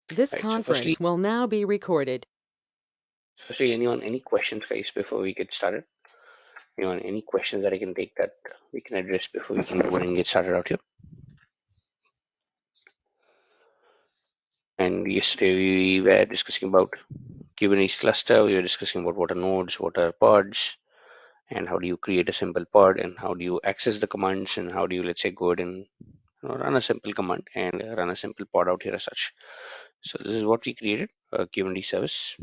This Right. So firstly, conference will now be recorded. anyone, any questions, guys, before we get started? Anyone, any questions that I can take that we can address before we can go and get started out here? And yesterday we were discussing about Kubernetes cluster. We were discussing about what are nodes, what are pods, and how do you create a simple pod, and how do you access the commands, and how do you, let's say, go ahead and run a simple command and run a simple pod out here as such. So this is what we created, a Kubernetes service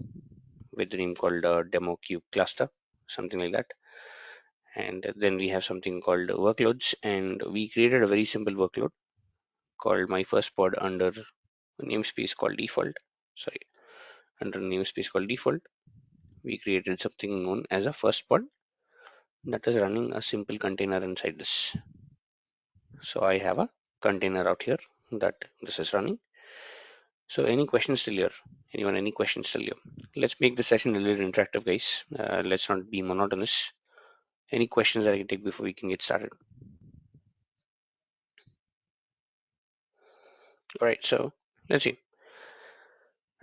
with the name called demo kube cluster, something like that. And then we have something called workloads, and we created a very simple workload called my first pod under a namespace called default. Sorry, under a namespace called default, we created something known as a first pod that is running a simple container inside this. So I have a container out here that this is running. So any questions still here? Anyone, any questions still here? Let's make the session a little interactive, guys. Let's not be monotonous. Any questions that I can take before we can get started? All right, so let's see.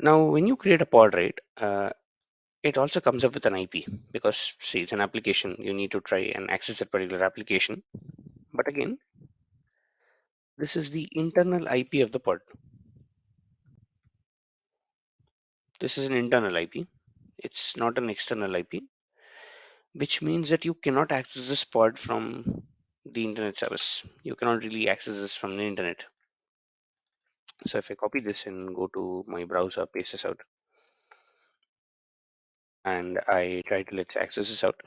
Now, when you create a pod, right, it also comes up with an IP because, see, it's an application. You need to try and access that particular application. But again, this is the internal IP of the pod. This is an internal IP. It's not an external IP, which means that you cannot access this pod from the internet service. You cannot really access this from the internet. So if I copy this and go to my browser, paste this out, and I try to let's access this out,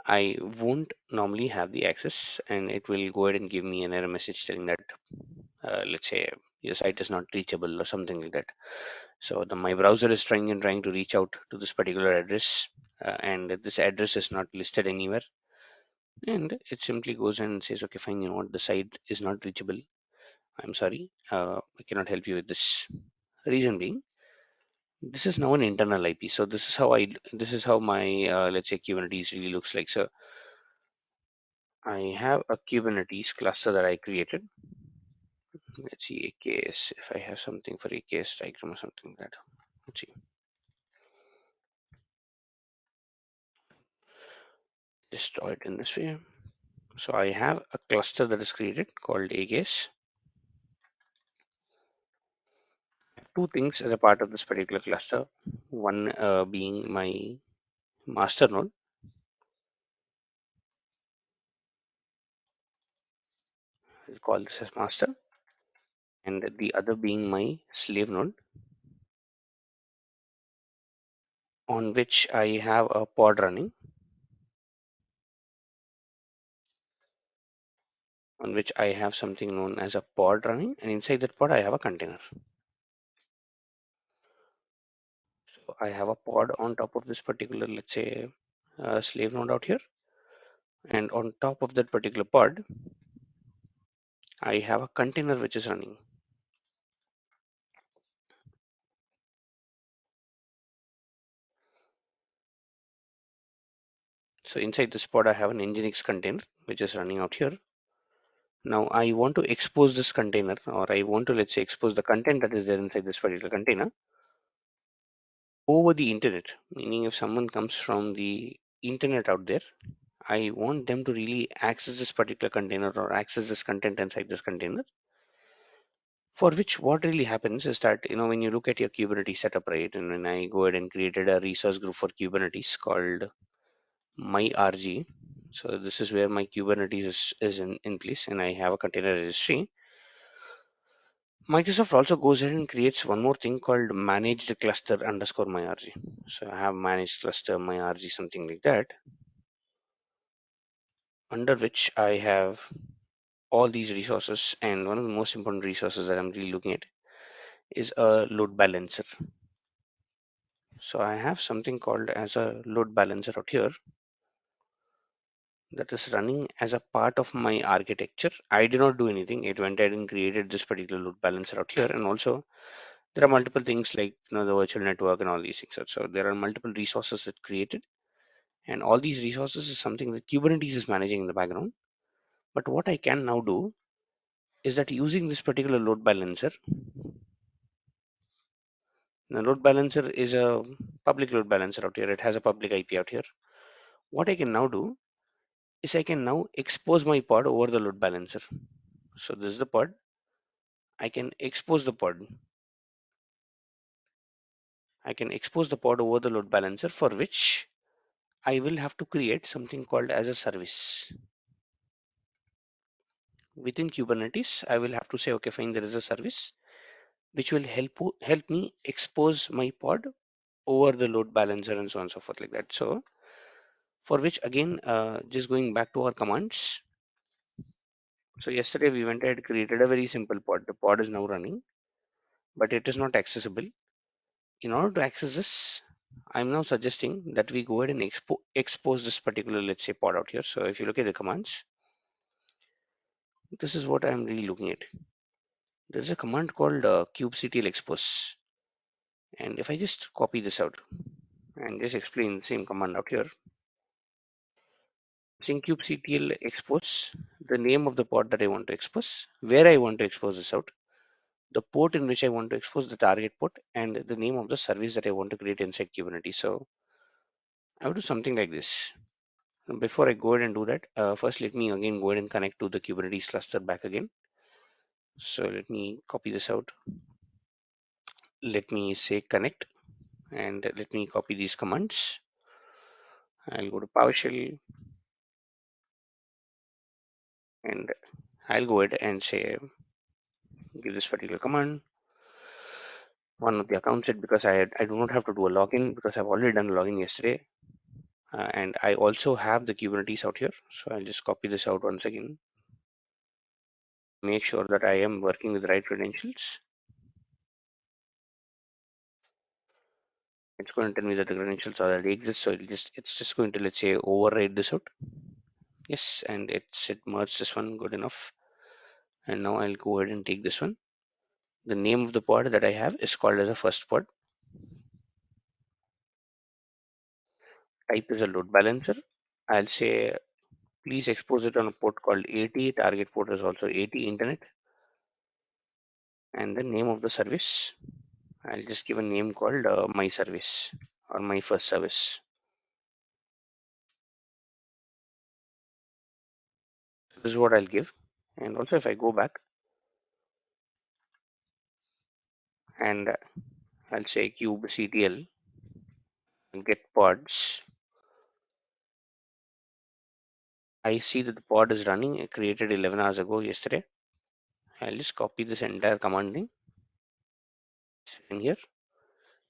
I won't normally have the access, and it will go ahead and give me an error message telling that, let's say, your site is not reachable or something like that. So my browser is trying to reach out to this particular address, and this address is not listed anywhere. And it simply goes and says, okay, fine, you know what, the site is not reachable. I'm sorry, I cannot help you with this. Reason being, this is now an internal IP. So this is how my let's say Kubernetes really looks like. So I have a Kubernetes cluster that I created. Let's see AKS. If I have something for AKS diagram or something like that. Let's see. Destroy it in this way. So I have a cluster that is created called AKS. Two things as a part of this particular cluster. One being my master node. I'll call this as master, and the other being my slave node, on which I have a pod running, on which I have something known as a pod running, and inside that pod I have a container. So I have a pod on top of this particular, let's say, slave node out here, and on top of that particular pod, I have a container which is running. So inside this pod, I have an Nginx container which is running out here. Now I want to expose this container, or I want to, let's say, expose the content that is there inside this particular container over the internet. Meaning, if someone comes from the internet out there, I want them to really access this particular container or access this content inside this container. For which, what really happens is that, when you look at your Kubernetes setup, right, and when I go ahead and created a resource group for Kubernetes called my RG. So this is where my Kubernetes is in place, and I have a container registry. Microsoft also goes ahead and creates one more thing called managed cluster underscore my RG. So I have managed cluster my RG, something like that, under which I have all these resources. And one of the most important resources that I'm really looking at is a load balancer. So I have something called as a load balancer out here that is running as a part of my architecture. I did not do anything. It went ahead and created this particular load balancer out here. And also there are multiple things like the virtual network and all these things. So there are multiple resources that created, and all these resources is something that Kubernetes is managing in the background. But what I can now do is that using this particular load balancer, The load balancer is a public load balancer out here. It has a public IP out here. What I can now do is I can now expose my pod over the load balancer. So this is the pod. I can expose the pod. I can expose the pod over the load balancer, for which I will have to create something called as a service. Within Kubernetes, I will have to say, okay, fine, there is a service which will help me expose my pod over the load balancer and so on and so forth like that. So for which again, just going back to our commands. So yesterday we went ahead created a very simple pod. The pod is now running, but it is not accessible. In order to access this, I'm now suggesting that we go ahead and expose this particular, let's say, pod out here. So if you look at the commands, this is what I'm really looking at. There's a command called kubectl expose. And if I just copy this out and just explain the same command out here, saying kubectl expose the name of the pod that I want to expose, where I want to expose this out, the port in which I want to expose the target port, and the name of the service that I want to create inside Kubernetes. So I will do something like this. Before I go ahead and do that, first let me again go ahead and connect to the Kubernetes cluster back again. So let me copy this out. Let me say connect and let me copy these commands. I'll go to PowerShell and I'll go ahead and say give this particular command one of the account set, because I do not have to do a login because I've already done a login yesterday. And I also have the Kubernetes out here. So I'll just copy this out once again. Make sure that I am working with the right credentials. It's going to tell me that the credentials already exist. So it's just going to, let's say, override this out. Yes, and it merged this one, good enough. And now I'll go ahead and take this one. The name of the pod that I have is called as a first pod. Type is a load balancer. I'll say please expose it on a port called 80. Target port is also 80 internet. And the name of the service, I'll just give a name called my service or my first service. This is what I'll give. And also if I go back and I'll say kubectl and get pods, I see that the pod is running. I created 11 hours ago yesterday. I'll just copy this entire command name in here.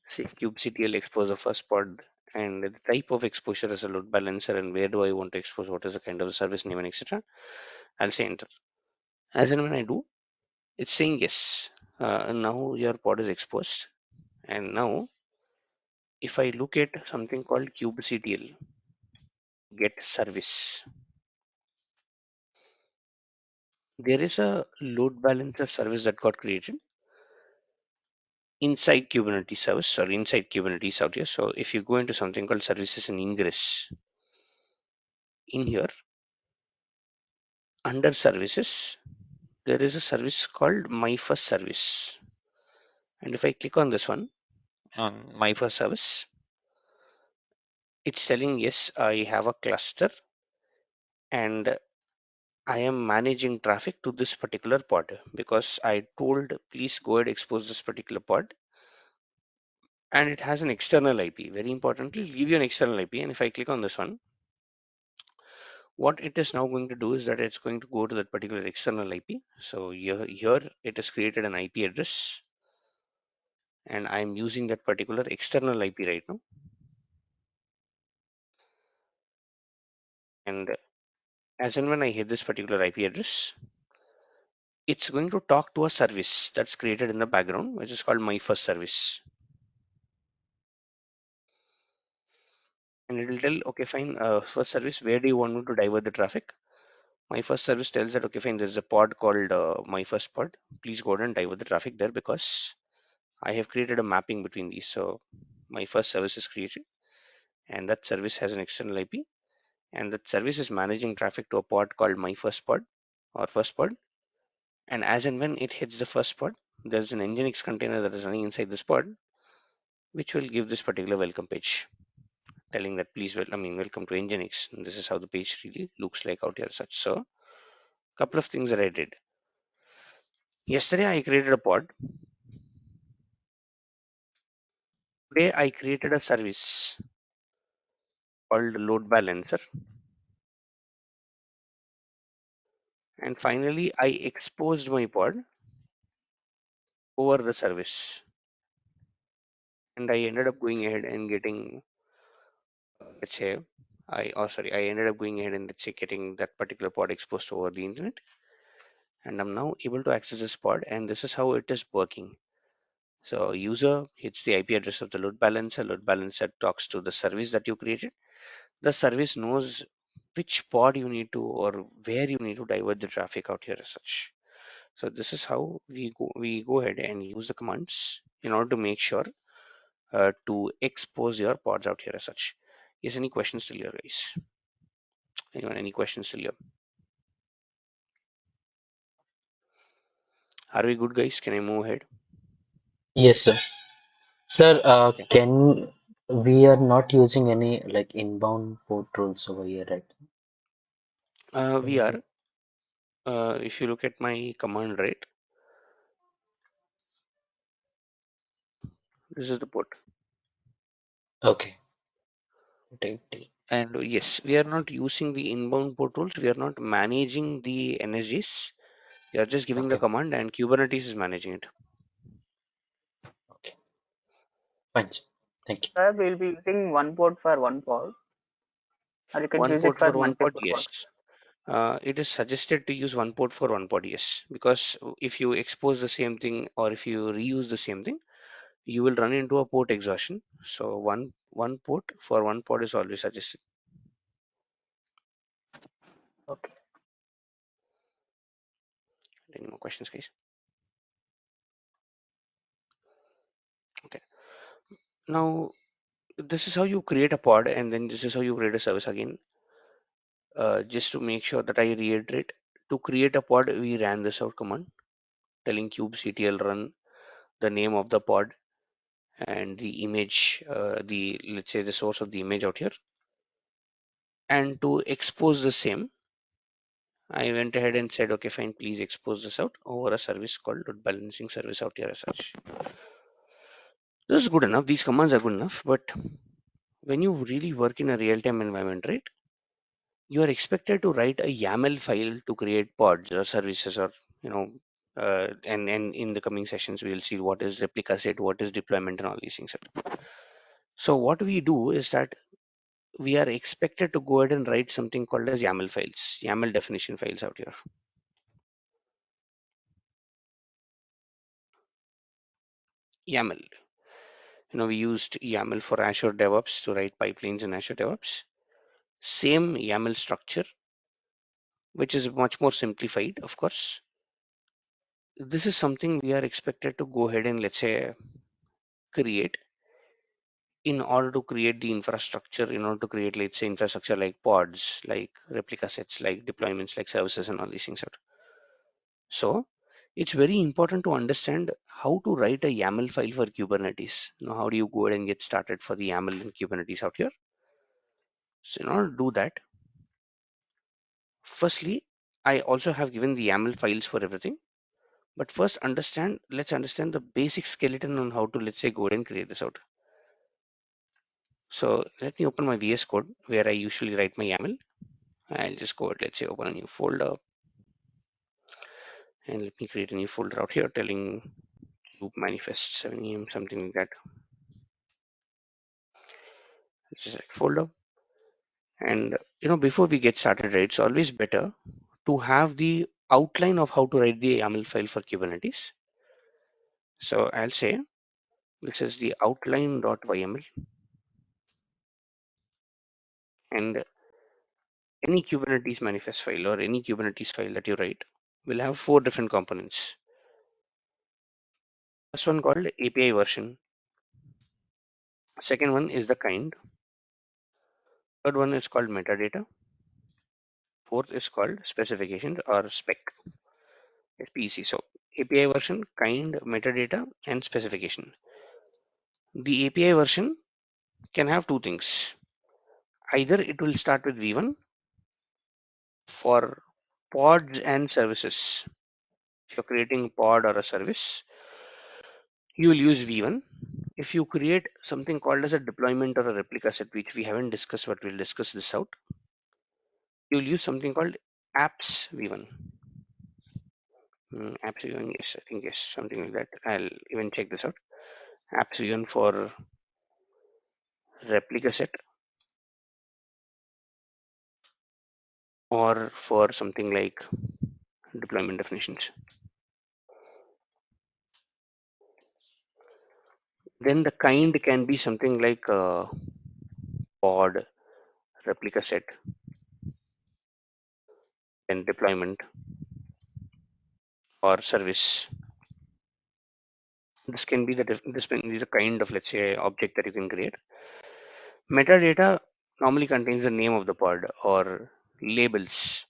Say kubectl expose the first pod, and the type of exposure is a load balancer, and where do I want to expose, what is the kind of the service name, and etc. I'll say enter. As and when I do, it's saying yes. Now your pod is exposed. And now if I look at something called kubectl get service, there is a load balancer service that got created inside Kubernetes service or inside Kubernetes out here. So if you go into something called services and ingress in here under services, there is a service called my first service. And if I click on this one on my first service, it's telling yes, I have a cluster and I am managing traffic to this particular pod because I told please go ahead expose this particular pod, and it has an external IP. Very importantly, it'll give you an external IP. And if I click on this one, what it is now going to do is that it's going to go to that particular external IP. So here it has created an IP address, and I'm using that particular external IP right now. And as and when I hit this particular IP address, it's going to talk to a service that's created in the background, which is called my first service. And it will tell, okay, fine, first service, where do you want me to divert the traffic? My first service tells that, okay, fine, there's a pod called my first pod. Please go ahead and divert the traffic there because I have created a mapping between these. So my first service is created, and that service has an external IP, and that service is managing traffic to a pod called my first pod or first pod. And as and when it hits the first pod, there's an Nginx container that is running inside this pod. which will give this particular welcome page, telling that please, welcome to Nginx. And this is how the page really looks like out here. Such so, couple of things that I did yesterday. I created a pod. Today I created a service called load balancer, and finally I exposed my pod over the service, and I ended up going ahead and getting, let's say, I ended up going ahead and let's say getting that particular pod exposed over the internet, and I'm now able to access this pod, and this is how it is working. So user hits the IP address of the load balancer talks to the service that you created. The service knows which pod you need to or where you need to divert the traffic out here as such. So this is how we go ahead and use the commands in order to make sure to expose your pods out here as such. Yes, any questions still here, guys? Anyone, any questions still here? Are we good, guys? Can I move ahead? Yes, sir. Sir, Okay. can we are not using any like inbound port rules over here, right? We are. If you look at my command right, this is the port. Okay. Take. And yes, we are not using the inbound port rules. We are not managing the NSGs. We are just giving the Okay. command, and Kubernetes is managing it. Okay. Fine, sir. Thank you. Sir, we'll be using one port for one pod, or you can One use it port for for one pod, multiple pods. yes. It is suggested to use one port for one pod, yes. Because if you expose the same thing or if you reuse the same thing, you will run into a port exhaustion. So one port for one pod is always suggested. Okay. Any more questions, guys? Okay. Now this is how you create a pod, and then this is how you create a service again. Just to make sure that I reiterate, to create a pod, we ran this out command telling kubectl run the name of the pod and the image, the let's say the source of the image out here. And to expose the same, I went ahead and said, okay, fine, please expose this out over a service called load balancing service out here as such. This is good enough. These commands are good enough, but when you really work in a real-time environment, right, you are expected to write a YAML file to create pods or services or, you know, and in the coming sessions, we'll see what is replica set, what is deployment and all these things. So what we do is that we are expected to go ahead and write something called as YAML files, YAML definition files out here. YAML. We used YAML for Azure DevOps to write pipelines in Azure DevOps. Same YAML structure, which is much more simplified, of course. This is something we are expected to go ahead and let's say create in order to create the infrastructure, in order to create, let's say, infrastructure like pods, like replica sets, like deployments, like services, and all these things. So it's very important to understand how to write a YAML file for Kubernetes. How do you go ahead and get started for the YAML in Kubernetes out here? So in order to do that, firstly, I also have given the YAML files for everything. But first, let's understand the basic skeleton on how to, let's say, go ahead and create this out. So let me open my VS Code where I usually write my YAML. I'll just go ahead, let's say, open a new folder, and let me create a new folder out here telling kube manifest 7 something like that. This is a folder. And before we get started, right, it's always better to have the outline of how to write the YAML file for Kubernetes. So I'll say this is the outline.yml, and any Kubernetes manifest file or any Kubernetes file that you write will have four different components. First one called API version. Second one is the kind. Third one is called metadata. Fourth is called specifications or SPEC. So API version, kind, metadata, and specification. The API version can have two things. Either it will start with V1 for pods and services. If you're creating a pod or a service, you will use V1. If you create something called as a deployment or a replica set, which we haven't discussed, but we'll discuss this out, you'll use something called apps V1. Apps V1, yes, I think yes, something like that. I'll even check this out. Apps V1 for replica set or for something like deployment definitions. Then the kind can be something like pod, replica set, then deployment or service. This can be this can be the kind of, let's say, object that you can create. Metadata normally contains the name of the pod or labels.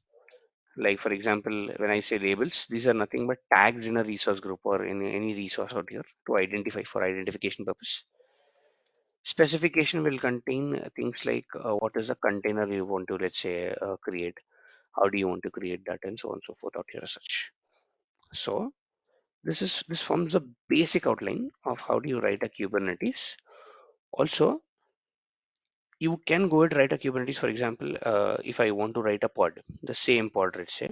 Like for example, when I say labels, these are nothing but tags in a resource group or in any resource out here to identify for identification purpose. Specification will contain things like what is the container you want to, let's say, create, how do you want to create that, and so on and so forth out here as such. So this forms a basic outline of how do you write a Kubernetes. Also, you can go and write a Kubernetes. For example, if I want to write a pod, the same pod, let's say,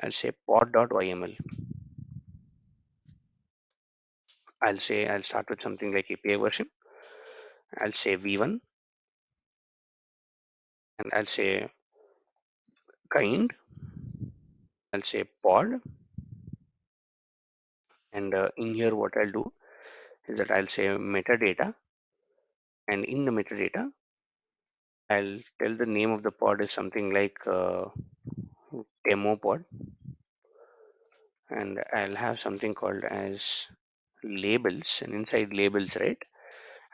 I'll say pod.yml. I'll start with something like API version. I'll say v1 and I'll say kind. I'll say pod, and in here what I'll do is that I'll say metadata, and in the metadata I'll tell the name of the pod is something like demo pod, and I'll have something called as labels, and inside labels, right,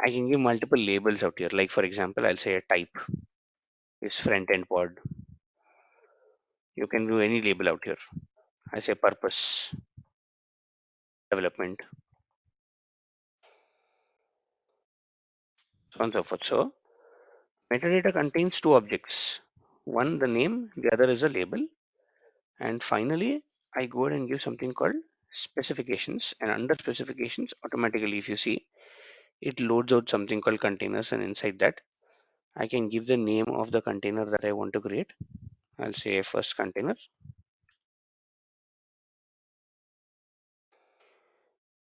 I can give multiple labels out here. Like for example, I'll say a type is front end pod. You can do any label out here. I say purpose, development, so on and so forth. So metadata contains two objects. One the name, the other is a label. And finally, I go ahead and give something called specifications. And under specifications, automatically, if you see, it loads out something called containers. And inside that, I can give the name of the container that I want to create. I'll say first container.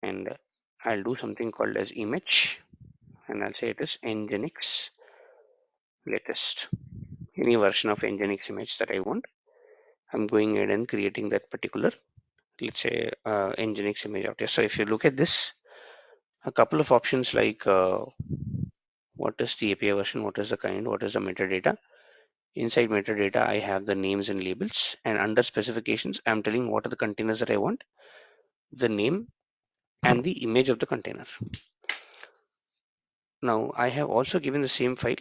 And I'll do something called as image. And I'll say it is Nginx latest. Any version of Nginx image that I want. I'm going ahead and creating that particular, let's say, Nginx image out here. So if you look at this, a couple of options like what is the API version, what is the kind, what is the metadata. Inside metadata, I have the names and labels, and under specifications, I'm telling what are the containers that I want, the name and the image of the container. Now I have also given the same file.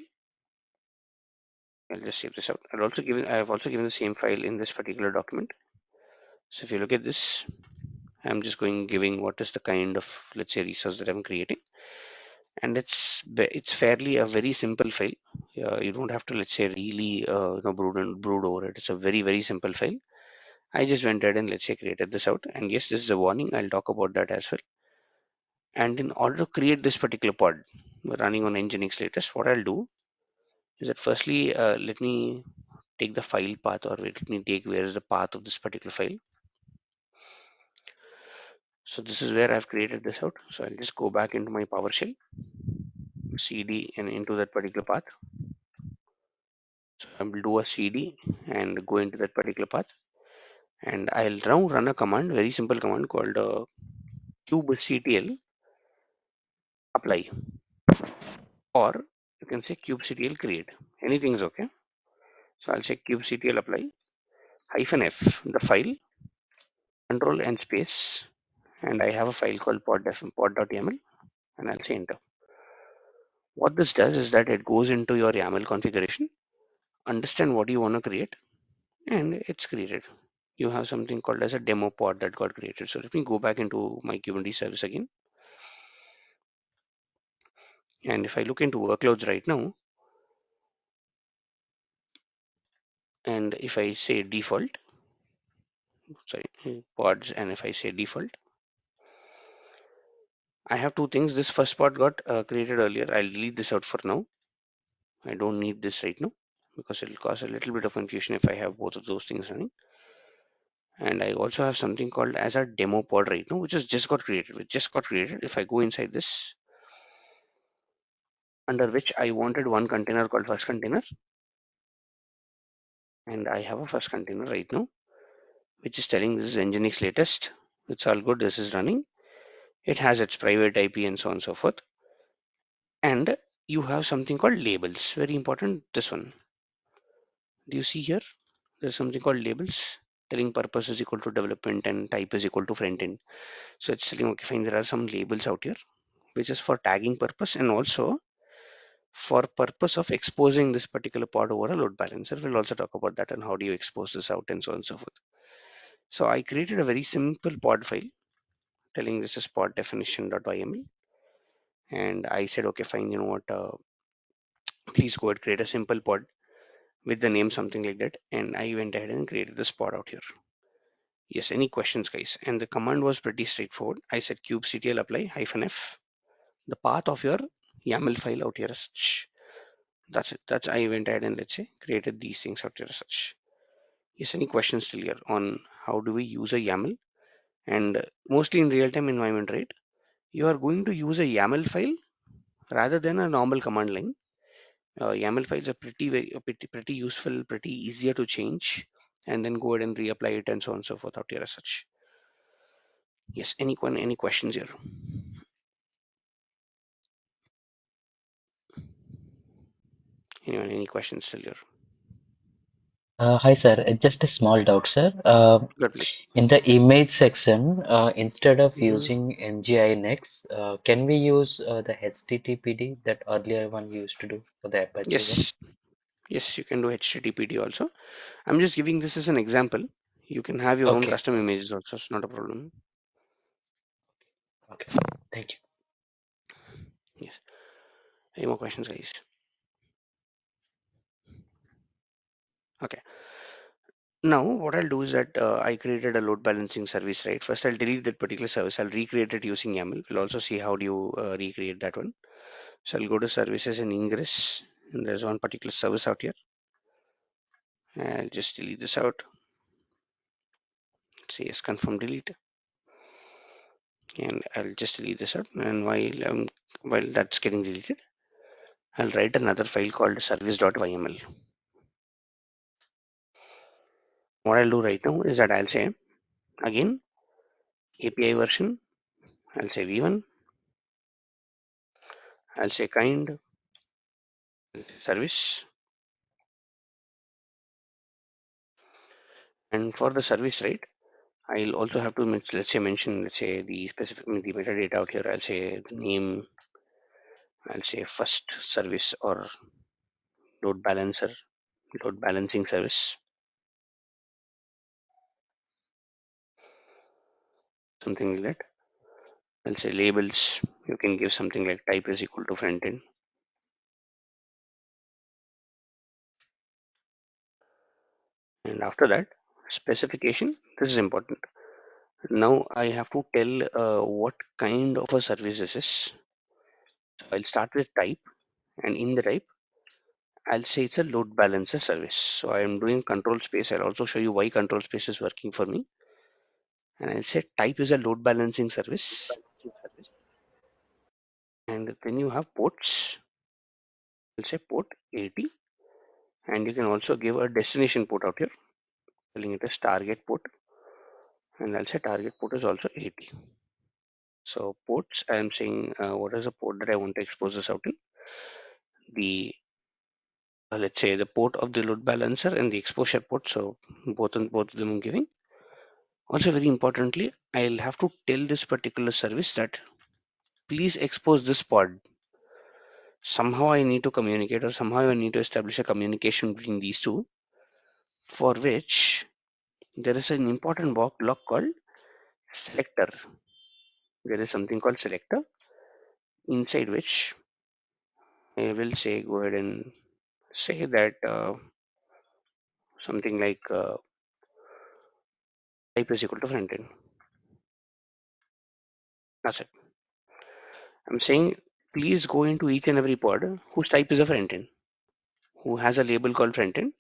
I'll just save this out. I have also given the same file in this particular document. So if you look at this, I'm just giving what is the kind of, let's say, resource that I'm creating, and it's fairly a very simple file. You don't have to, let's say, really brood over it. It's a very simple file. I just went ahead and, let's say, created this out, and yes, this is a warning. I'll talk about that as well. And in order to create this particular pod running on Nginx latest, what I'll do is that firstly, let me take the file path, or let me take where is the path of this particular file. So this is where I've created this out. So I'll just go back into my PowerShell, CD, and into that particular path. So I will do a CD and go into that particular path, and I'll now run a command, very simple command called kubectl apply, or you can say kubectl create. Anything is okay. So I'll say kubectl apply -f, the file, control and space, and I have a file called pod.yaml, and I'll say enter. What this does is that it goes into your YAML configuration, understand what you want to create, and it's created. You have something called as a demo pod that got created. So let me go back into my Kubernetes service again. And if I look into workloads right now, and if I say default, sorry, pods, and if I say default, I have two things. This first pod got created earlier. I'll delete this out for now. I don't need this right now because it'll cause a little bit of confusion if I have both of those things running. And I also have something called as a demo pod right now, which has just got created. Which just got created. If I go inside this, under which I wanted one container called first container, and I have a first container right now, which is telling this is Nginx latest. It's all good. This is running. It has its private IP and so on and so forth. And you have something called labels. Very important. This one. Do you see here? There's something called labels telling purpose is equal to development and type is equal to front end. So it's telling, okay, fine, there are some labels out here, which is for tagging purpose and also for purpose of exposing this particular pod over a load balancer. We'll also talk about that and how do you expose this out and so on and so forth. So I created a very simple pod file telling this is pod definition.yml. And I said, okay, fine, you know what, please go ahead, create a simple pod with the name something like that. And I went ahead and created this pod out here. Yes, any questions, guys? And the command was pretty straightforward. I said kubectl apply -f, the path of your YAML file out here as such. That's it. That's I went ahead and let's say created these things out here as such. Yes, any questions still here on how do we use a YAML? And mostly in real-time environment, right? You are going to use a YAML file rather than a normal command line. YAML files are pretty useful, pretty easier to change, and then go ahead and reapply it and so on and so forth out here as such. Yes, any questions here? Anyone, any questions still here? Hi, sir. Just a small doubt, sir. Good, please. In the image section, instead of Mhm. using ngInx, can we use the HTTPD that earlier one used to do for the Apache one? Yes, yes, you can do HTTPD also. I'm just giving this as an example. You can have your own Okay, custom images also. It's not a problem. okay. Thank you. Yes. Any more questions, guys? Okay. Now, what I'll do is that I created a load balancing service, right? First, I'll delete that particular service. I'll recreate it using YAML. We'll also see how do you recreate that one. So I'll go to services and ingress, and there's one particular service out here. I'll just delete this out. Say yes, confirm delete, and I'll just delete this out. And while that's getting deleted, I'll write another file called service.yml. What I'll do right now is that I'll say again API version. I'll say v1. I'll say kind service, and for the service, right? I'll also have to let's say mention let's say the specific the metadata out here. I'll say the name. I'll say first service or load balancer, load balancing service, something like that. I'll say labels. You can give something like type is equal to front end. And after that, specification. This is important. Now I have to tell what kind of a service this is. So I'll start with type, and in the type, I'll say it's a load balancer service. So I'm doing control space. I'll also show you why control space is working for me. And I'll say type is a load balancing service. And then you have ports. I'll say port 80. And you can also give a destination port out here, telling it as target port. And I'll say target port is also 80. So ports, I'm saying what is the port that I want to expose this out in? The let's say the port of the load balancer and the exposure port. So both of them I'm giving. Also very importantly, I'll have to tell this particular service that please expose this pod. Somehow I need to communicate or somehow I need to establish a communication between these two, for which there is an important block called selector. There is something called selector inside which I will say go ahead and say that something like type is equal to front end. That's it. I'm saying please go into each and every pod whose type is a front end, who has a label called front end,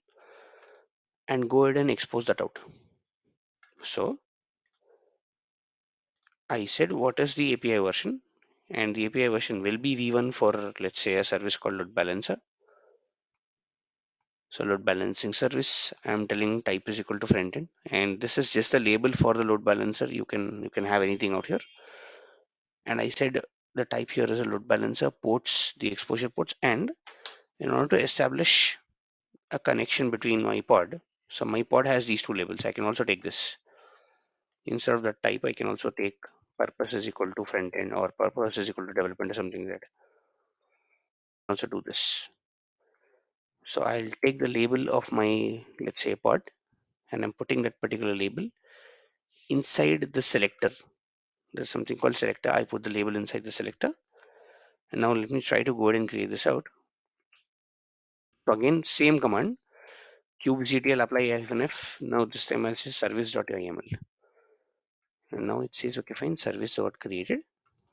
and go ahead and expose that out. So I said what is the API version, and the API version will be v1 for, let's say, a service called load balancer. So load balancing service, I'm telling type is equal to front end, and this is just a label for the load balancer. You can have anything out here. And I said the type here is a load balancer, ports, the exposure ports, and in order to establish a connection between my pod, so my pod has these two labels. I can also take this. Instead of the type, I can also take purpose is equal to front end or purpose is equal to development or something like that. Also do this. So I'll take the label of my, let's say, pod, and I'm putting that particular label inside the selector. There's something called selector. I put the label inside the selector. And now let me try to go ahead and create this out. So again, same command, kubectl apply -f. Now this time I'll say service.yml. And now it says, okay, fine, service got created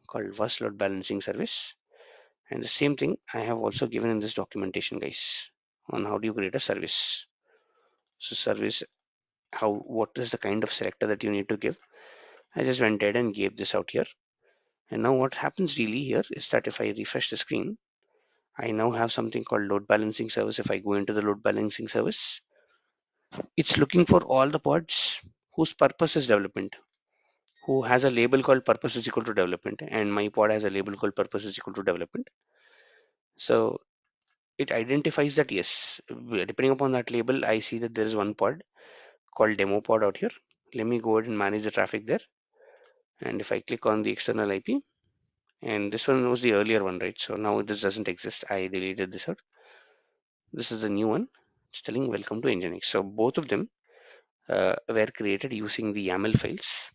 called was load balancing service. And the same thing I have also given in this documentation, guys, on how do you create a service. So service, what is the kind of selector that you need to give. I just went ahead and gave this out here. And now what happens really here is that if I refresh the screen, I now have something called load balancing service. If I go into the load balancing service, it's looking for all the pods whose purpose is development, who has a label called purpose is equal to development, and my pod has a label called purpose is equal to development. So it identifies that yes, depending upon that label, I see that there is one pod called demo pod out here. Let me go ahead and manage the traffic there. And if I click on the external IP, and this one was the earlier one, right? So now this doesn't exist. I deleted this out. This is the new one. It's telling welcome to Nginx. So both of them were created using the YAML files.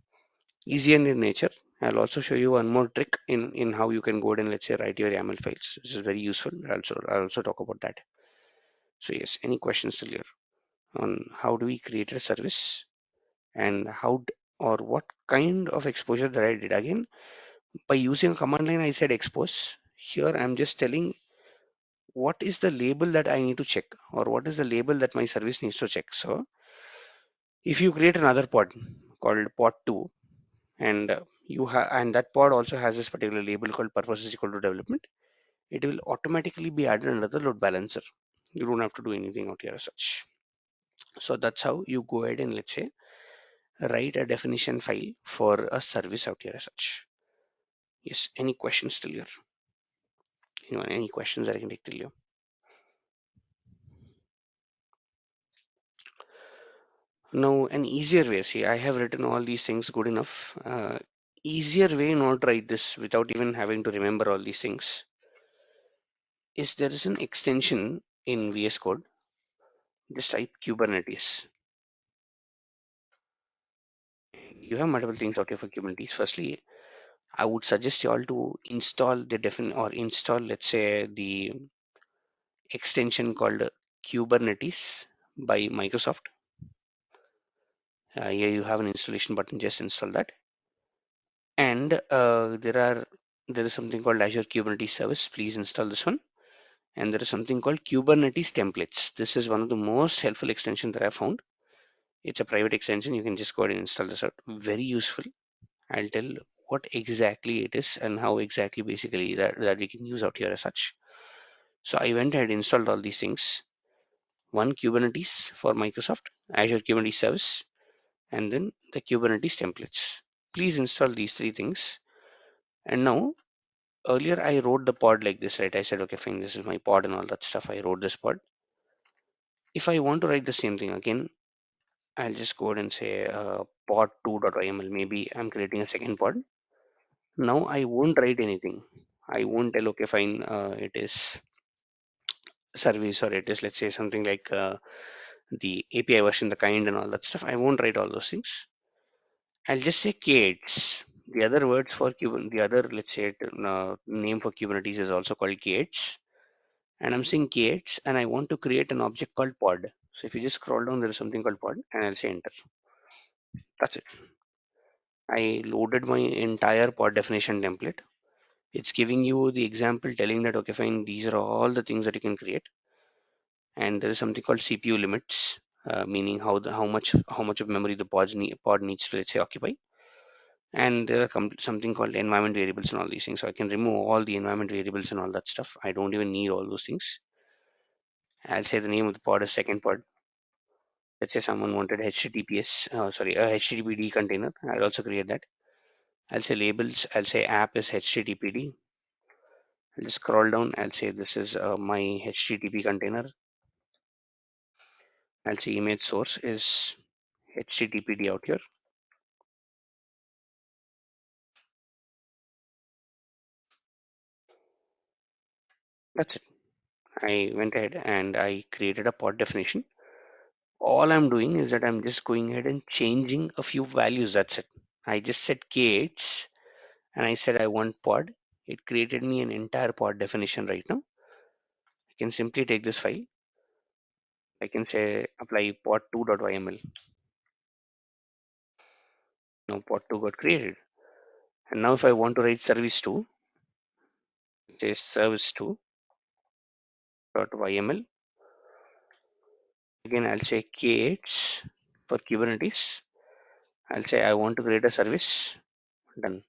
Easier in nature. I'll also show you one more trick in how you can go ahead and, let's say, write your YAML files, which is very useful. I'll also talk about that. So yes, any questions still here on how do we create a service and or what kind of exposure that I did? Again, by using a command line, I said expose. Here I'm just telling what is the label that I need to check, or what is the label that my service needs to check. So if you create another pod called pod 2, and and that pod also has this particular label called purpose is equal to development, it will automatically be added under the load balancer. You don't have to do anything out here as such. So that's how you go ahead and, let's say, write a definition file for a service out here as such. Yes, any questions till here? Anyone, any questions that I can take till here? Now, an easier way, see, I have written all these things good enough. Easier way not to write this without even having to remember all these things is there is an extension in VS Code. Just type Kubernetes. You have multiple things out here for Kubernetes. Firstly, I would suggest you all to install install, let's say, the extension called Kubernetes by Microsoft. Here you have an installation button. Just install that. And there is something called Azure Kubernetes Service. Please install this one. And there is something called Kubernetes templates. This is one of the most helpful extensions that I found. It's a private extension. You can just go ahead and install this out. Very useful. I'll tell what exactly it is and how exactly basically that we can use out here as such. So I went ahead and installed all these things. One Kubernetes for Microsoft, Azure Kubernetes Service, and then the Kubernetes templates. Please install these three things. And now, earlier I wrote the pod like this, right? I said, okay, fine, this is my pod and all that stuff. I wrote this pod. If I want to write the same thing again, I'll just go ahead and say pod2.yml. Maybe I'm creating a second pod. Now I won't write anything. I won't tell, okay, fine, it is service, or it is, let's say, something like the API version, the kind and all that stuff. I won't write all those things. I'll just say K8s. The other words for Kubernetes, the other, let's say, name for Kubernetes is also called K8s. and I'm saying creates, and I want to create an object called pod. So if you just scroll down, there is something called pod, and I'll say enter. That's it. I loaded my entire pod definition template. It's giving you the example telling that, okay, fine, these are all the things that you can create. And there is something called CPU limits, meaning how much of memory the pod needs to, let's say, occupy. And there are something called environment variables and all these things. So I can remove all the environment variables and all that stuff. I don't even need all those things. I'll say the name of the pod is second pod. Let's say someone wanted HTTPS, a HTTPD container. I'll also create that. I'll say labels. I'll say app is HTTPD. I'll just scroll down. I'll say this is my HTTP container. I'll say image source is HTTPD out here. That's it. I went ahead and I created a pod definition. All I'm doing is that I'm just going ahead and changing a few values. That's it. I just said k8s and I said I want pod. It created me an entire pod definition right now. I can simply take this file. I can say apply pod2.yml. Now pod2 got created. And now if I want to write service2, say service2.yml. Again, I'll say k8s for Kubernetes. I'll say I want to create a service. Done.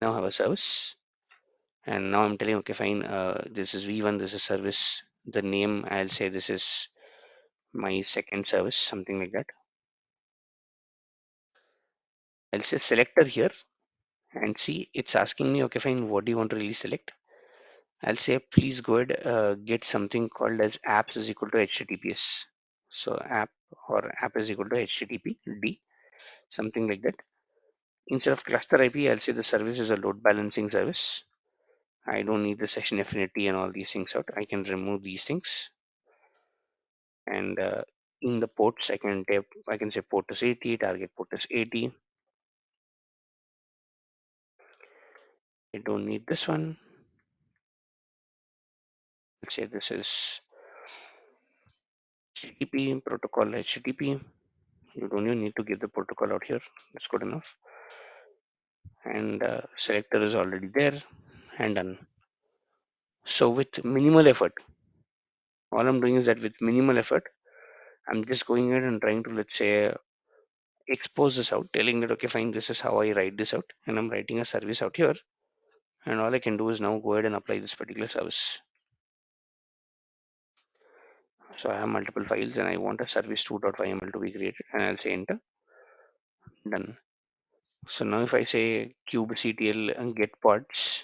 Now I have a service. And now I'm telling, okay, fine, this is v1, this is service. The name, I'll say this is my second service, something like that. I'll say selector here and see it's asking me, okay, fine, what do you want to really select? I'll say please go ahead, get something called as apps is equal to HTTPS. So app is equal to HTTPD, something like that. Instead of cluster IP, I'll say the service is a load balancing service. I don't need the session affinity and all these things out. I can remove these things. And in the ports, I can say port is 80, target port is 80. I don't need this one. Let's say this is HTTP protocol HTTP. You don't even need to give the protocol out here. That's good enough. And selector is already there and done. So with minimal effort, all I'm doing is that with minimal effort, I'm just going ahead and trying to, let's say, expose this out, telling that, okay, fine, this is how I write this out. And I'm writing a service out here. And all I can do is now go ahead and apply this particular service. So I have multiple files and I want a service2.yml to be created and I'll say enter. Done. So now if I say kubectl and get pods,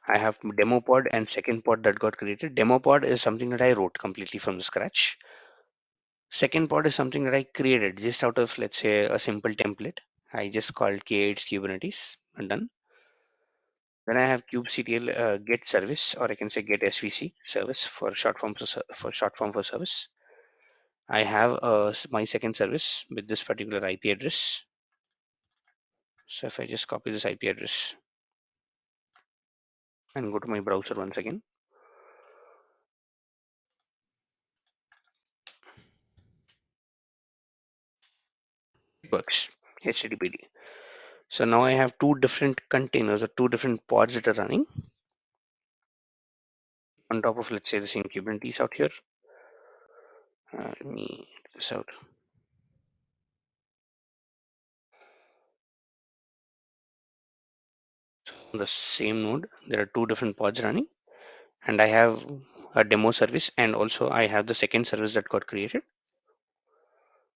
I have demo pod and second pod that got created. Demo pod is something that I wrote completely from the scratch. Second pod is something that I created just out of, let's say, a simple template. I just called k8s Kubernetes and done. Then I have kubectl get service, or I can say get svc service for short form for service. I have my second service with this particular IP address. So if I just copy this IP address and go to my browser once again, it works. HTTPD. So now I have two different containers or two different pods that are running on top of, let's say, the same Kubernetes out here. Let me get this out. So on the same node, there are two different pods running, and I have a demo service, and also I have the second service that got created.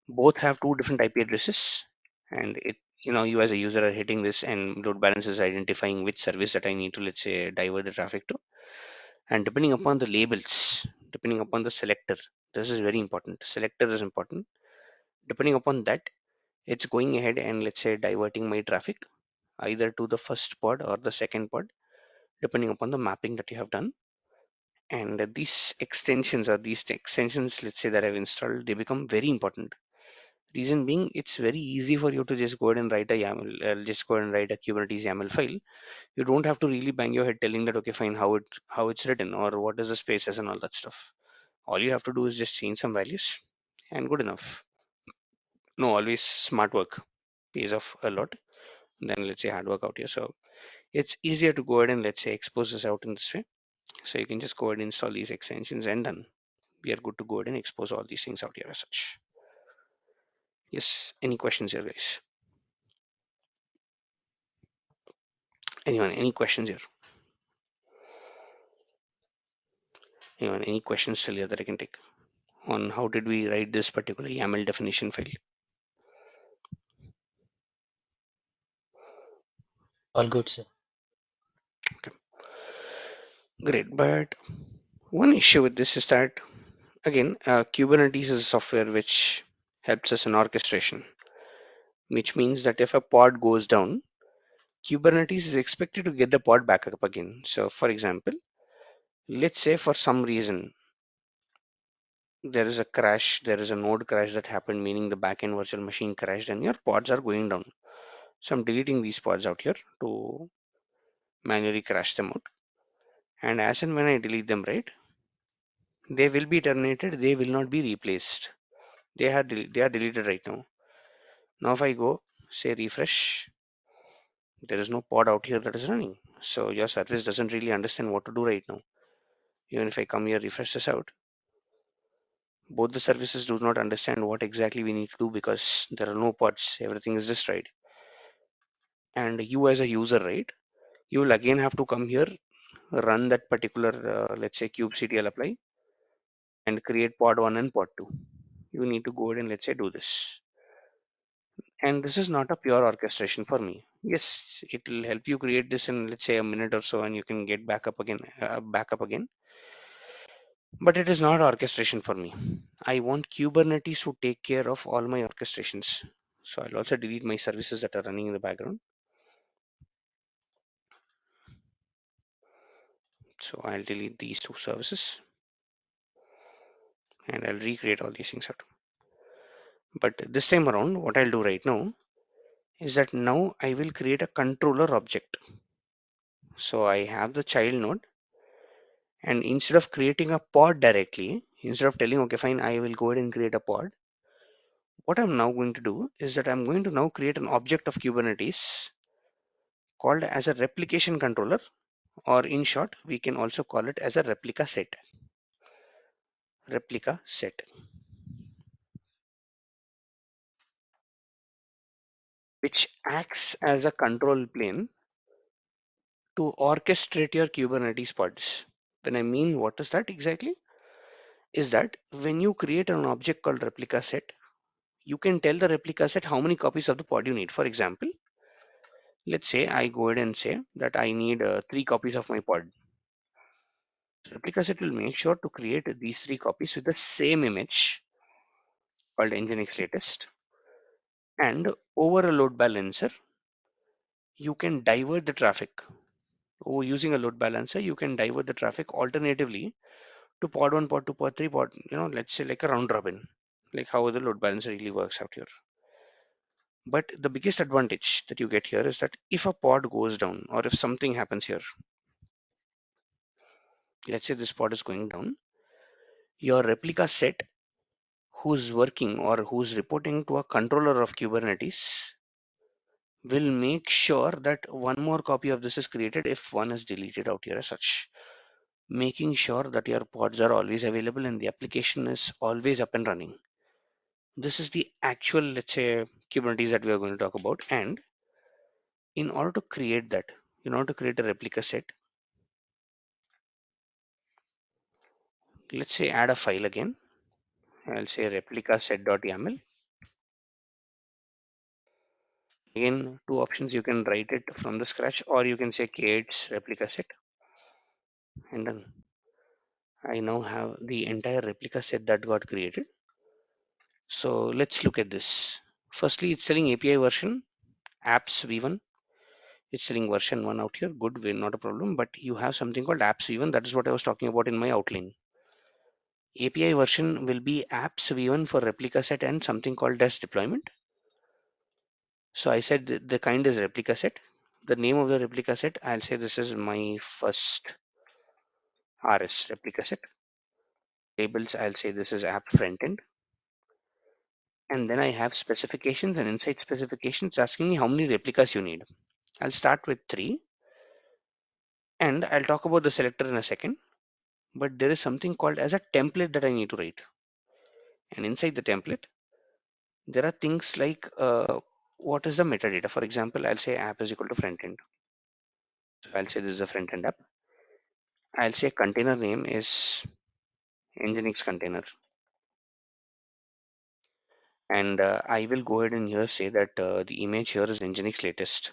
Both have two different IP addresses, and you as a user are hitting this, and load balance is identifying which service that I need to, let's say, divert the traffic to. And depending upon the labels, depending upon the selector, this is very important. Selector is important. Depending upon that, it's going ahead and, let's say, diverting my traffic either to the first pod or the second pod, depending upon the mapping that you have done. And these extensions, let's say, that I've installed, they become very important. Reason being, it's very easy for you to just go ahead and write a YAML, just go ahead and write a Kubernetes YAML file. You don't have to really bang your head telling that, okay, fine, how it's written or what is the spaces and all that stuff. All you have to do is just change some values and good enough. No, always smart work pays off a lot than let's say hard work out here. So it's easier to go ahead and let's say expose this out in this way. So you can just go ahead and install these extensions and done. We are good to go ahead and expose all these things out here as such. Yes, any questions here, guys? Anyone, any questions here? Anyone, any questions still here that I can take on how did we write this particular YAML definition file? All good, sir. Okay, great. But one issue with this is that again, Kubernetes is a software which helps us in orchestration, which means that if a pod goes down, Kubernetes is expected to get the pod back up again. So, for example, let's say for some reason there is a crash, there is a node crash that happened, meaning the backend virtual machine crashed and your pods are going down. So, I'm deleting these pods out here to manually crash them out. And as and when I delete them, right, they will be terminated, they will not be replaced. They are deleted right now. Now, if I go say refresh, there is no pod out here that is running. So your service doesn't really understand what to do right now. Even if I come here, refresh this out, both the services do not understand what exactly we need to do because there are no pods. Everything is destroyed. And you as a user, right, you will again have to come here, run that particular, let's say kubectl apply and create pod 1 and pod 2. You need to go ahead and let's say do this. And this is not a pure orchestration for me. Yes, it will help you create this in let's say a minute or so and you can get back up again. But it is not orchestration for me. I want Kubernetes to take care of all my orchestrations. So I'll also delete my services that are running in the background. So I'll delete these two services and I'll recreate all these things out. But this time around, what I'll do right now is that now I will create a controller object. So I have the child node, and instead of creating a pod directly, instead of telling, okay, fine, I will go ahead and create a pod, what I'm now going to do is that I'm going to now create an object of Kubernetes called as a replication controller, or in short, we can also call it as a replica set, which acts as a control plane to orchestrate your Kubernetes pods. When I mean what is that exactly? Is that when you create an object called replica set, you can tell the replica set how many copies of the pod you need. For example, let's say I go ahead and say that I need 3 copies of my pod. Replica set will make sure to create these 3 copies with the same image called nginx latest, and over a load balancer you can divert the traffic. Or using a load balancer you can divert the traffic alternatively to pod 1, pod 2, pod 3, pod, let's say like a round robin, like how the load balancer really works out here. But the biggest advantage that you get here is that if a pod goes down or if something happens here, let's say this pod is going down, your replica set who's working or who's reporting to a controller of Kubernetes will make sure that one more copy of this is created if one is deleted out here as such, making sure that your pods are always available and the application is always up and running. This is the actual, let's say, Kubernetes that we are going to talk about. And in order to create that, in order to create a replica set, let's say add a file again. I'll say replica set.yaml. Again, two options, you can write it from the scratch or you can say creates replica set, and done. I now have the entire replica set that got created. So let's look at this. Firstly, it's telling API version apps v1. It's telling version 1 out here. Good, not a problem. But you have something called apps v1. That is what I was talking about in my outline. API version will be apps v1 for replica set and something called as deployment. So I said the kind is replica set. The name of the replica set, I'll say this is my first RS replica set. Labels, I'll say this is app front end. And then I have specifications, and inside specifications asking me how many replicas you need. I'll start with 3, and I'll talk about the selector in a second. But there is something called as a template that I need to write. And inside the template, there are things like what is the metadata. For example, I'll say app is equal to front end. So I'll say this is a front end app. I'll say container name is Nginx container. And I will go ahead and here say that the image here is Nginx latest.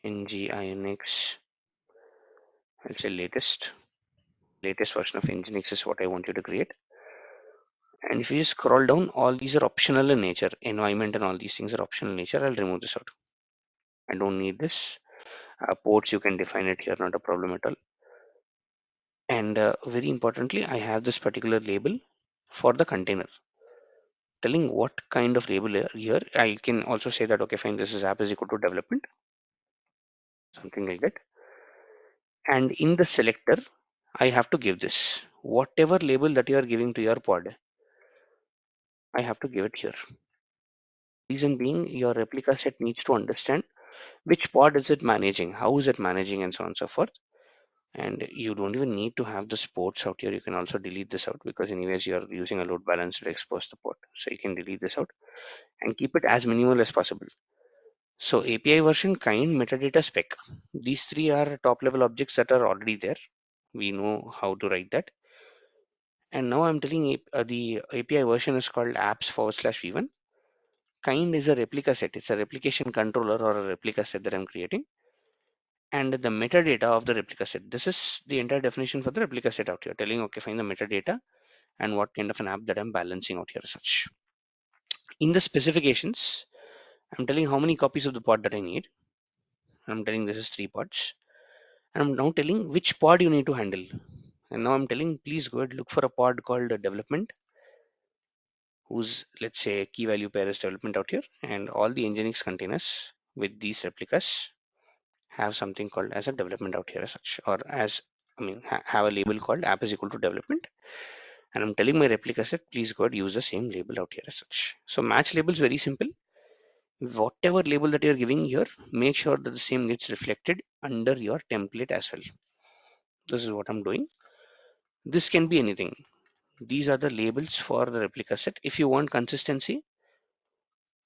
Nginx, I'll say latest. Latest version of Nginx is what I want you to create. And if you just scroll down, all these are optional in nature. Environment and all these things are optional in nature. I'll remove this out. I don't need this. Ports, you can define it here, not a problem at all. And very importantly, I have this particular label for the container, telling what kind of label here. I can also say that, okay, fine, this is app is equal to development, something like that. And in the selector, I have to give this. Whatever label that you are giving to your pod, I have to give it here. Reason being, your replica set needs to understand which pod is it managing, how is it managing, and so on and so forth. And you don't even need to have the ports out here. You can also delete this out because anyways you're using a load balancer to expose the port. So you can delete this out and keep it as minimal as possible. So API version, kind, metadata, spec. These three are top level objects that are already there. We know how to write that. And now I'm telling the API version is called apps/v1. Kind is a replica set. It's a replication controller or a replica set that I'm creating. And the metadata of the replica set. This is the entire definition for the replica set out here, telling, okay, find the metadata and what kind of an app that I'm balancing out here as such. In the specifications, I'm telling how many copies of the pod that I need. I'm telling this is 3 pods. And I'm now telling which pod you need to handle. And now I'm telling, please go ahead, look for a pod called development, whose, let's say, key value pair is development out here. And all the Nginx containers with these replicas have something called as a development out here as such, or as, have a label called app is equal to development. And I'm telling my replica set, please go ahead, use the same label out here as such. So match label is very simple. Whatever label that you're giving here, make sure that the same gets reflected under your template as well. This is what I'm doing. This can be anything. These are the labels for the replica set. If you want consistency,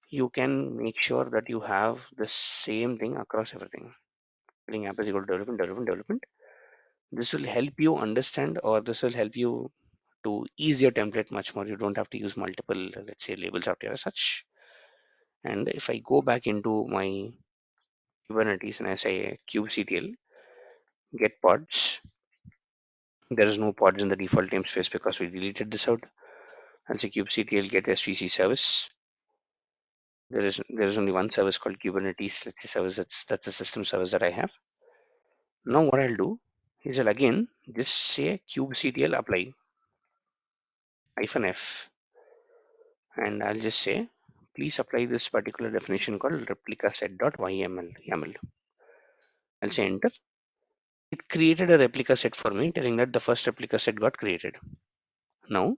you can make sure that you have the same thing across everything. App is equal to development, development, development. This will help you understand, or this will help you to ease your template much more. You don't have to use multiple, let's say, labels out here as such. And if I go back into my Kubernetes and I say kubectl get pods, there is no pods in the default namespace because we deleted this out. I'll say kubectl get svc service. There is only one service called Kubernetes, let's say service, that's a system service that I have. Now what I'll do is I'll again just say kubectl apply -f, and I'll just say please apply this particular definition called replica set.yml. I'll say enter. It created a replica set for me, telling that the first replica set got created. Now,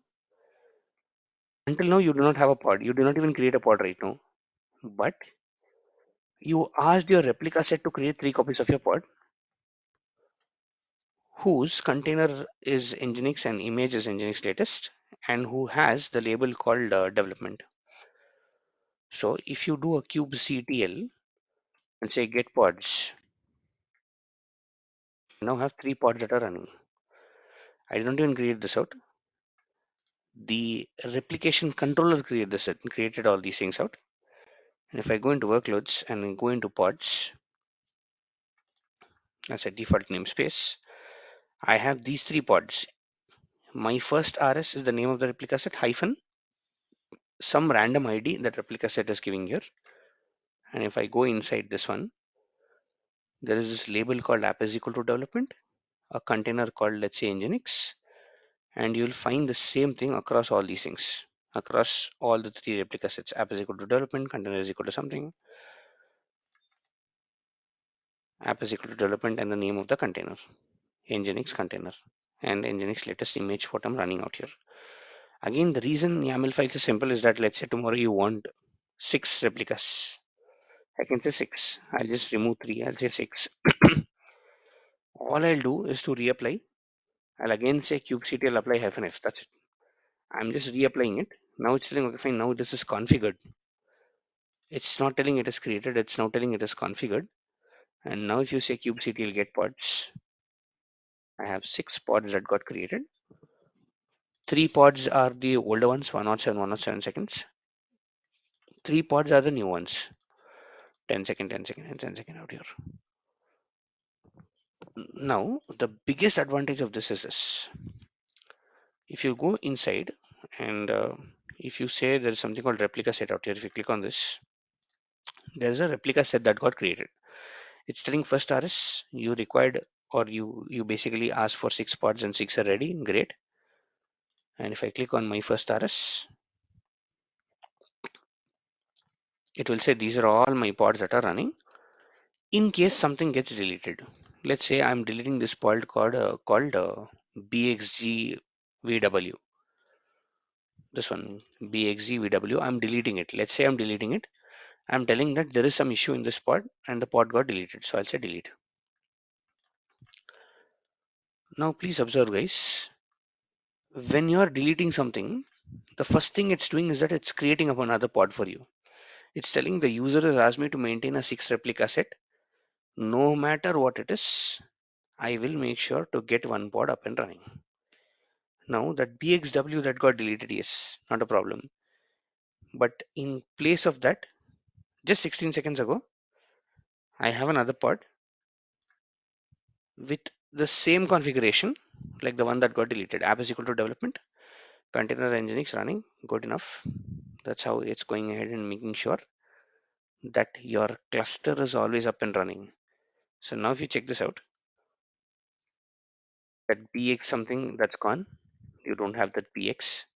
until now, you do not have a pod. You do not even create a pod right now. But you asked your replica set to create 3 copies of your pod, whose container is Nginx and image is Nginx latest, and who has the label called development. So if you do a kubectl and say get pods, you now have 3 pods that are running. I did not even create this out. The replication controller created all these things out. And if I go into workloads and go into pods, as a default namespace, I have these 3 pods. My first RS is the name of the replica set hyphen some random ID that replica set is giving here. And if I go inside this one, there is this label called app is equal to development. a container called, let's say, Nginx, and you'll find the same thing across all these things, across all the three replica sets. App is equal to development, container is equal to something, app is equal to development, and the name of the container, Nginx container, and Nginx latest image what I'm running out here. Again, the reason YAML files is simple is that, let's say tomorrow you want 6 replicas. I can say 6. I'll just remove 3. I'll say 6. All I'll do is to reapply. I'll again say kubectl apply -f. That's it. I'm just reapplying it. Now it's telling, okay, fine. Now this is configured. It's not telling it is created. It's now telling it is configured. And now if you say kubectl get pods, I have 6 pods that got created. 3 pods are the older ones, 107, 107 seconds. 3 pods are the new ones. 10 second, 10 second, and 10 second out here. Now, the biggest advantage of this is this. If you go inside and if you say there is something called replica set out here, if you click on this, there's a replica set that got created. It's telling first RS you required, or you basically asked for 6 pods and 6 are ready. Great. And if I click on my first RS, it will say these are all my pods that are running. In case something gets deleted, let's say I'm deleting this pod called BXGVW. This one BXGVW. I'm deleting it. Let's say I'm deleting it. I'm telling that there is some issue in this pod and the pod got deleted. So I'll say delete. Now please observe, guys. When you're deleting something, the first thing it's doing is that it's creating up another pod for you. It's telling the user has asked me to maintain a 6 replica set. No matter what it is, I will make sure to get one pod up and running. Now that BXW that got deleted, yes, not a problem. But in place of that, just 16 seconds ago, I have another pod with the same configuration like the one that got deleted. App is equal to development, container Nginx running, good enough. That's how it's going ahead and making sure that your cluster is always up and running. So now if you check this out, that BX something that's gone, you don't have that BX,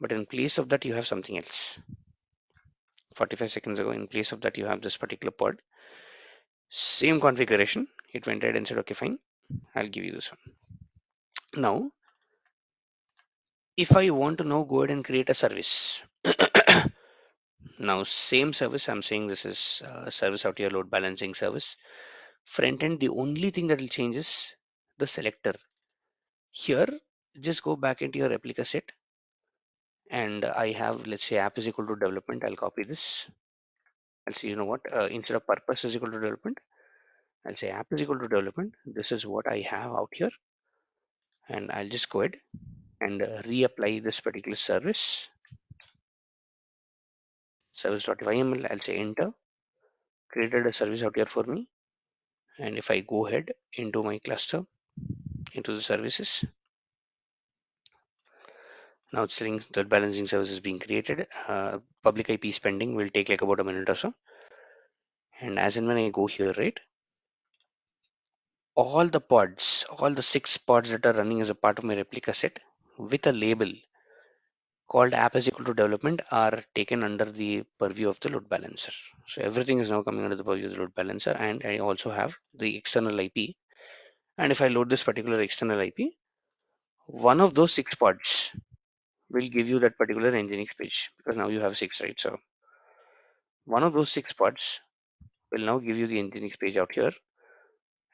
but in place of that you have something else. 45 seconds ago, in place of that you have this particular pod, same configuration. It went ahead and said, okay, fine, I'll give you this one. Now if I want to now go ahead and create a service, now same service, I'm saying this is a service out here, load balancing service. Front end, the only thing that will change is the selector. Here, just go back into your replica set, and I have, let's say, app is equal to development. I'll copy this. I'll say, you know what, instead of purpose is equal to development, I'll say app is equal to development. This is what I have out here, and I'll just go ahead and reapply this particular service, service.yml. I'll say enter, created a service out here for me. And if I go ahead into my cluster, into the services, now it's saying the balancing service is being created. Public IP is pending, will take like about a minute or so. And as and when I go here, right, all the pods, all the 6 pods that are running as a part of my replica set with a label called app is equal to development are taken under the purview of the load balancer. So everything is now coming under the purview of the load balancer, and I also have the external IP. And if I load this particular external IP, one of those 6 pods will give you that particular Nginx page, because now you have 6, right? So one of those 6 pods will now give you the Nginx page out here,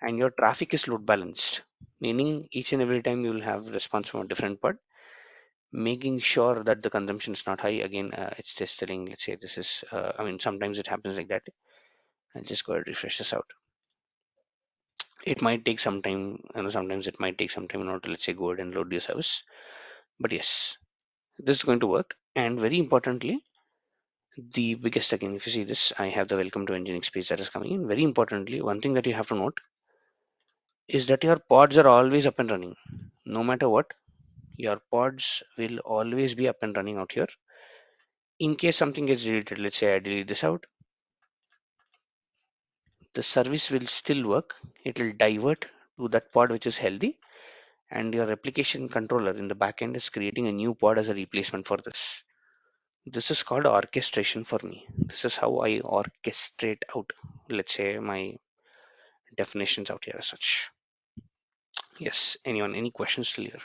and your traffic is load balanced, meaning each and every time you will have response from a different pod, making sure that the consumption is not high. Again, it's just telling, let's say this is, I mean, sometimes it happens like that. I'll just go ahead and refresh this out. It might take some time, sometimes it might take some time in order to, let's say, go ahead and load the service. But yes, this is going to work. And very importantly, the biggest, again, if you see this, I have the welcome to Nginx page that is coming in. Very importantly, one thing that you have to note is that your pods are always up and running. No matter what, your pods will always be up and running out here. In case something gets deleted, let's say I delete this out, the service will still work. It will divert to that pod which is healthy, and your replication controller in the backend is creating a new pod as a replacement for this. This is called orchestration for me. This is how I orchestrate out, let's say, my definitions out here as such. Yes, anyone, any questions still here?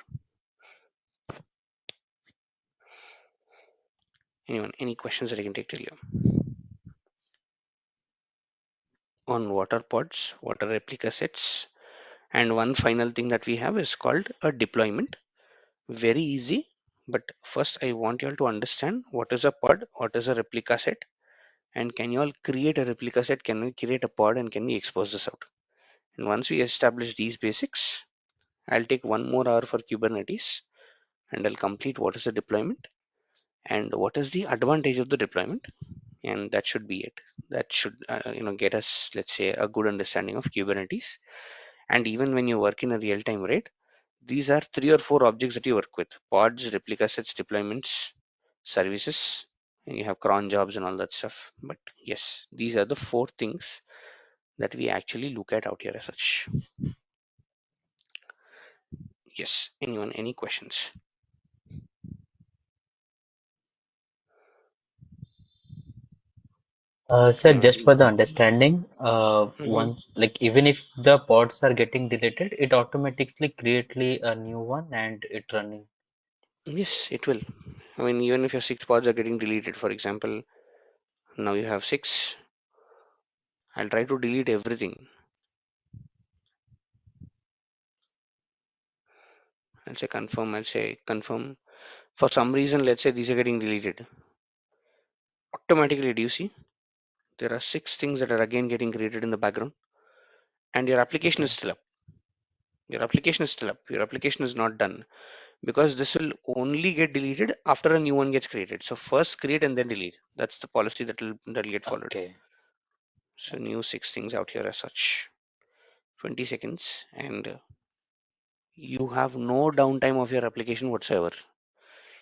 Anyone, any questions that I can take till here? On water pods, water replica sets, and one final thing that we have is called a deployment. Very easy, but first I want you all to understand what is a pod, what is a replica set, and can you all create a replica set, can we create a pod, and can we expose this out? And once we establish these basics, I'll take 1 more hour for Kubernetes and I'll complete what is the deployment and what is the advantage of the deployment, and that should be it. That should get us, let's say, a good understanding of Kubernetes. And even when you work in a real-time rate, these are 3 or 4 objects that you work with: pods, replica sets, deployments, services, and you have cron jobs and all that stuff. But yes, these are the 4 things that we actually look at out here as such. Yes, anyone, any questions? Sir, Anyone? just for the understanding, Mhm. once like even if the pods are getting deleted, it automatically creately a new one and it running. Yes, it will. I mean, even if your 6 pods are getting deleted, for example, now you have 6, I'll try to delete everything. I'll say confirm. For some reason, let's say these are getting deleted. Automatically, do you see? There are 6 things that are again getting created in the background, and your application is Okay. still up. Your application is still up. Your application is not done because this will only get deleted after a new one gets created. So first create and then delete. That's the policy that'll get followed. Okay. So Okay. new 6 things out here as such. 20 seconds, and you have no downtime of your application whatsoever.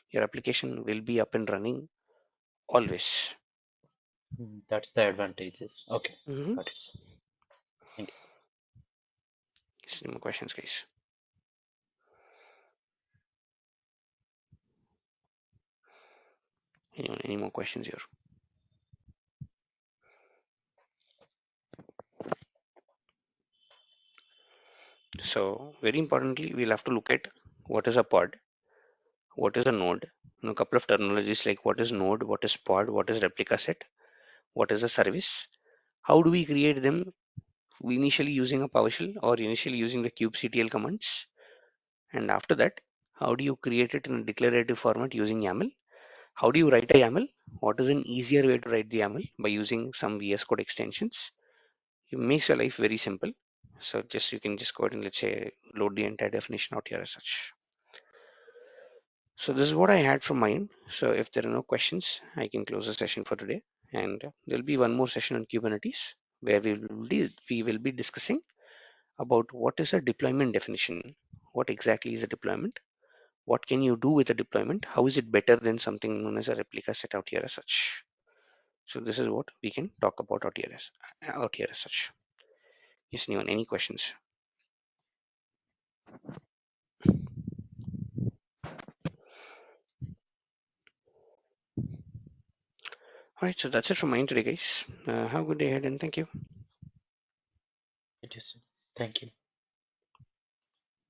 Your application will be up and running always. That's the advantages. Okay. Mhm. Got it, sir. Thank you, sir. Any more questions, guys? Anyone, any more questions here? So very importantly, we'll have to look at what is a pod, what is a node, a couple of terminologies like what is node, what is pod, what is replica set, what is a service, how do we create them, we initially using a PowerShell or initially using the kubectl commands, and after that, how do you create it in a declarative format using YAML? How do you write a YAML? What is an easier way to write the YAML? By using some VS Code extensions. It makes your life very simple. So just you can just go ahead and let's say load the entire definition out here as such. So this is what I had from mine. So if there are no questions, I can close the session for today. And there'll be one more session on Kubernetes where we will be discussing about what is a deployment definition. What exactly is a deployment? What can you do with a deployment? How is it better than something known as a replica set out here as such? So this is what we can talk about out here as such. Yes, anyone, any questions? All right, so that's it from mine today, guys. Have a good day ahead and thank you. It is. Thank you.